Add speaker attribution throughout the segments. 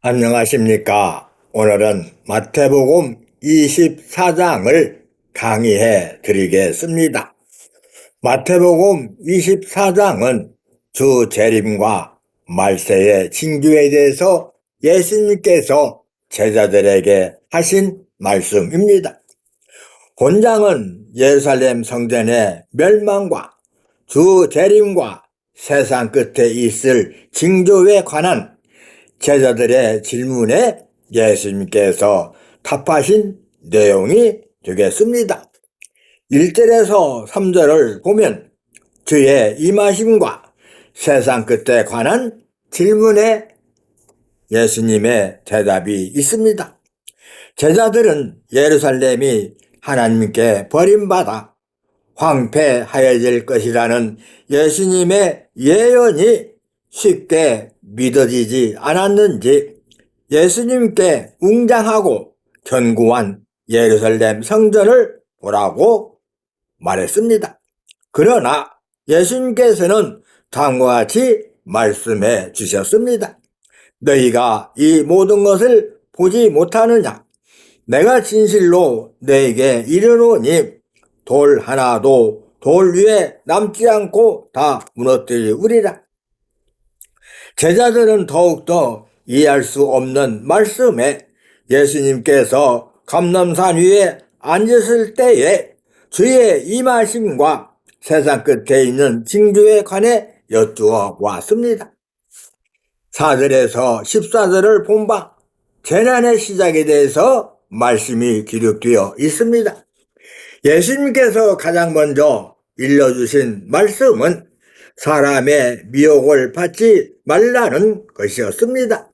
Speaker 1: 안녕하십니까. 오늘은 마태복음 24장을 강의해 드리겠습니다. 마태복음 24장은 주 재림과 말세의 징조에 대해서 예수님께서 제자들에게 하신 말씀입니다. 본장은 예루살렘 성전의 멸망과 주 재림과 세상 끝에 있을 징조에 관한 제자들의 질문에 예수님께서 답하신 내용이 되겠습니다. 1절에서 3절을 보면 주의 임하심과 세상 끝에 관한 질문에 예수님의 대답이 있습니다. 제자들은 예루살렘이 하나님께 버림받아 황폐하여질 것이라는 예수님의 예언이 쉽게 믿어지지 않았는지 예수님께 웅장하고 견고한 예루살렘 성전을 보라고 말했습니다. 그러나 예수님께서는 다음과 같이 말씀해 주셨습니다. 너희가 이 모든 것을 보지 못하느냐? 내가 진실로 너에게 이르노니 돌 하나도 돌 위에 남지 않고 다 무너뜨리우리라. 제자들은 더욱더 이해할 수 없는 말씀에 예수님께서 감람산 위에 앉으실 때에 주의 임하심과 세상 끝에 있는 징조에 관해 여쭈어 보았습니다. 4절에서 14절을 본 바 재난의 시작에 대해서 말씀이 기록되어 있습니다. 예수님께서 가장 먼저 일러주신 말씀은 사람의 미혹을 받지 말라는 것이었습니다.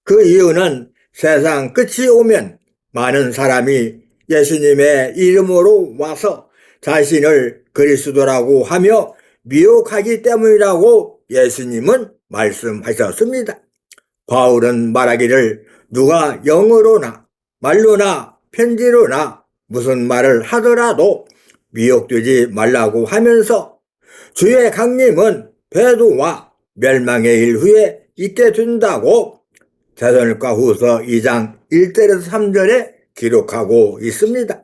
Speaker 1: 그 이유는 세상 끝이 오면 많은 사람이 예수님의 이름으로 와서 자신을 그리스도라고 하며 미혹하기 때문이라고 예수님은 말씀하셨습니다. 바울은 말하기를 누가 영어로나 말로나 편지로나 무슨 말을 하더라도 미혹되지 말라고 하면서 주의 강림은 배도와 멸망의 일 후에 있게 된다고 데살로니가 후서 2장 1절에서 3절에 기록하고 있습니다.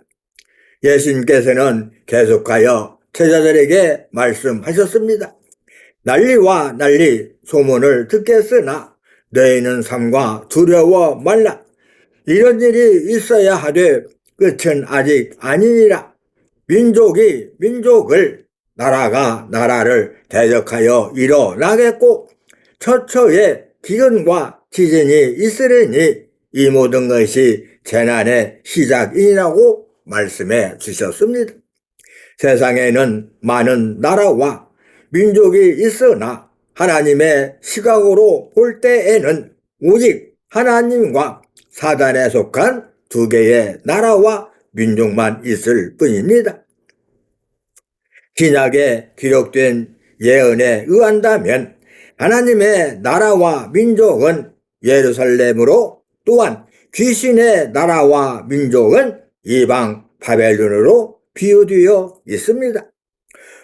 Speaker 1: 예수님께서는 계속하여 제자들에게 말씀하셨습니다. 난리와 난리 소문을 듣겠으나 너희는 삼가 두려워 말라. 이런 일이 있어야 하되 끝은 아직 아니니라. 민족이 민족을 나라가 나라를 대적하여 일어나겠고 처처에 기근과 지진이 있으리니 이 모든 것이 재난의 시작이라고 말씀해 주셨습니다. 세상에는 많은 나라와 민족이 있으나 하나님의 시각으로 볼 때에는 오직 하나님과 사단에 속한 두 개의 나라와 민족만 있을 뿐입니다. 신약에 기록된 예언에 의한다면 하나님의 나라와 민족은 예루살렘으로 또한 귀신의 나라와 민족은 이방 바벨론으로 비유되어 있습니다.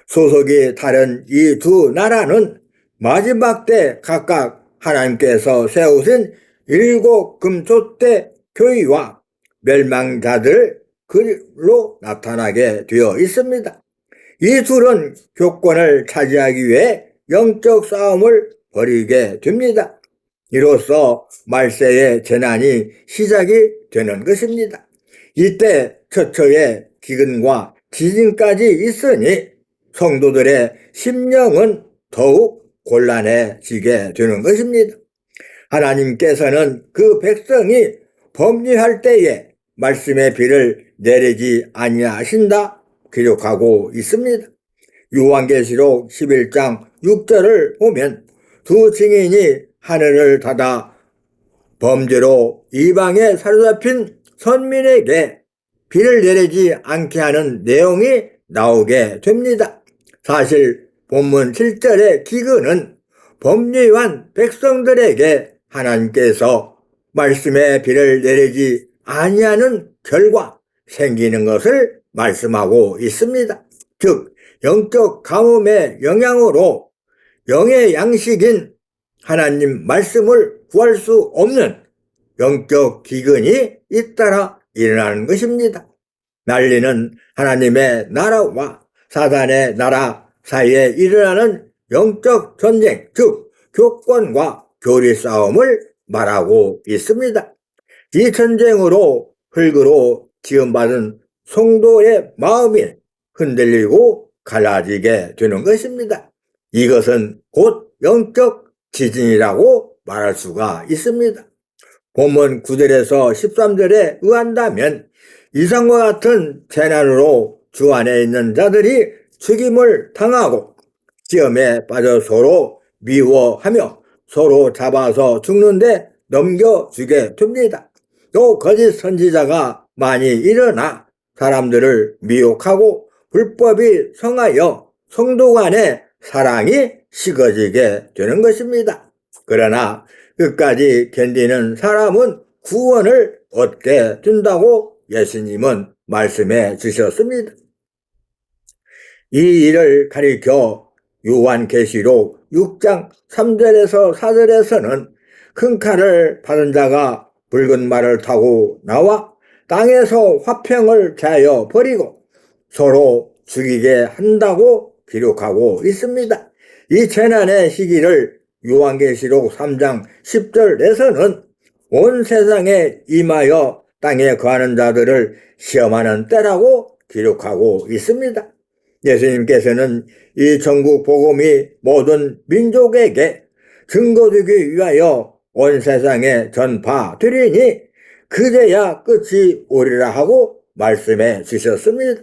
Speaker 1: 소속이 다른 이 두 나라는 마지막 때 각각 하나님께서 세우신 7 금초대 교회와 멸망자들로 나타나게 되어 있습니다. 이 둘은 교권을 차지하기 위해 영적 싸움을 벌이게 됩니다. 이로써 말세의 재난이 시작이 되는 것입니다. 이때 처처의 기근과 지진까지 있으니 성도들의 심령은 더욱 곤란해지게 되는 것입니다. 하나님께서는 그 백성이 범죄할 때에 말씀의 비를 내리지 아니하신다 기록하고 있습니다. 요한계시록 11장 6절을 보면 두 증인이 하늘을 닫아 범죄로 이방에 사로잡힌 선민에게 비를 내리지 않게 하는 내용이 나오게 됩니다. 사실 본문 7절의 기근은 범죄한 백성들에게 하나님께서 말씀의 비를 내리지 아니하는 결과 생기는 것을 말씀하고 있습니다. 즉 영적 가뭄의 영향으로 영의 양식인 하나님 말씀을 구할 수 없는 영적 기근이 잇따라 일어나는 것입니다. 난리는 하나님의 나라와 사단의 나라 사이에 일어나는 영적 전쟁, 즉 교권과 교리 싸움을 말하고 있습니다. 이 전쟁으로 흙으로 지음받은 성도의 마음이 흔들리고 갈라지게 되는 것입니다. 이것은 곧 영적 지진이라고 말할 수가 있습니다. 본문 9절에서 13절에 의한다면 이상과 같은 재난으로 주 안에 있는 자들이 죽임을 당하고 시험에 빠져 서로 미워하며 서로 잡아서 죽는데 넘겨주게 됩니다. 또 거짓 선지자가 많이 일어나 사람들을 미혹하고 불법이 성하여 성도 간의 사랑이 식어지게 되는 것입니다. 그러나 끝까지 견디는 사람은 구원을 얻게 된다고 예수님은 말씀해 주셨습니다. 이 일을 가리켜 요한계시록 6장 3절에서 4절에서는 큰 칼을 받은 자가 붉은 말을 타고 나와 땅에서 화평을 제하여 버리고 서로 죽이게 한다고 기록하고 있습니다. 이 재난의 시기를 요한계시록 3장 10절에서는 온 세상에 임하여 땅에 거하는 자들을 시험하는 때라고 기록하고 있습니다. 예수님께서는 이 전국 복음이 모든 민족에게 증거되기 위하여 온 세상에 전파되리니 그제야 끝이 오리라 하고 말씀해 주셨습니다.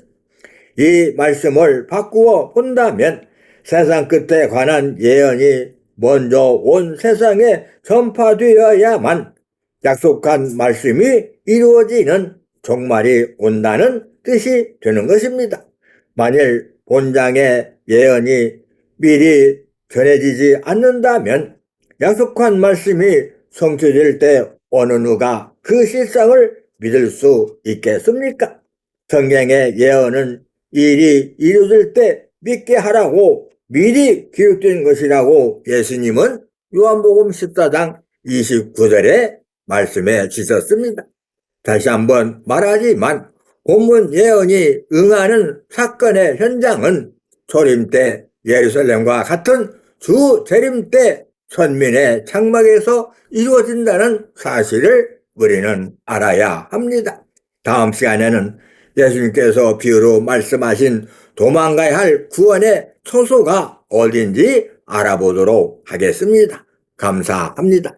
Speaker 1: 이 말씀을 바꾸어 본다면 세상 끝에 관한 예언이 먼저 온 세상에 전파되어야만 약속한 말씀이 이루어지는 종말이 온다는 뜻이 되는 것입니다. 만일 본장의 예언이 미리 전해지지 않는다면 약속한 말씀이 성취될 때 어느 누가 그 실상을 믿을 수 있겠습니까? 성경의 예언은 일이 이루어질 때 믿게 하라고 미리 기록된 것이라고 예수님은 요한복음 14장 29절에 말씀해 주셨습니다. 다시 한번 말하지만 본문 예언이 응하는 사건의 현장은 초림 때 예루살렘과 같은 주 재림 때 천민의 장막에서 이루어진다는 사실을 우리는 알아야 합니다. 다음 시간에는 예수님께서 비유로 말씀하신 도망가야 할 구원의 초소가 어딘지 알아보도록 하겠습니다. 감사합니다.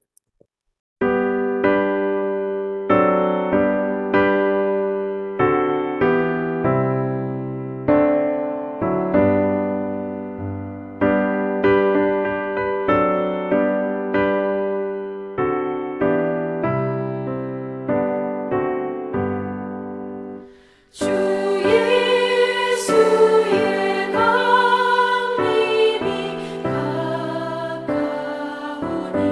Speaker 2: 주 예수의 강림이 가까우니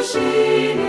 Speaker 2: 주시니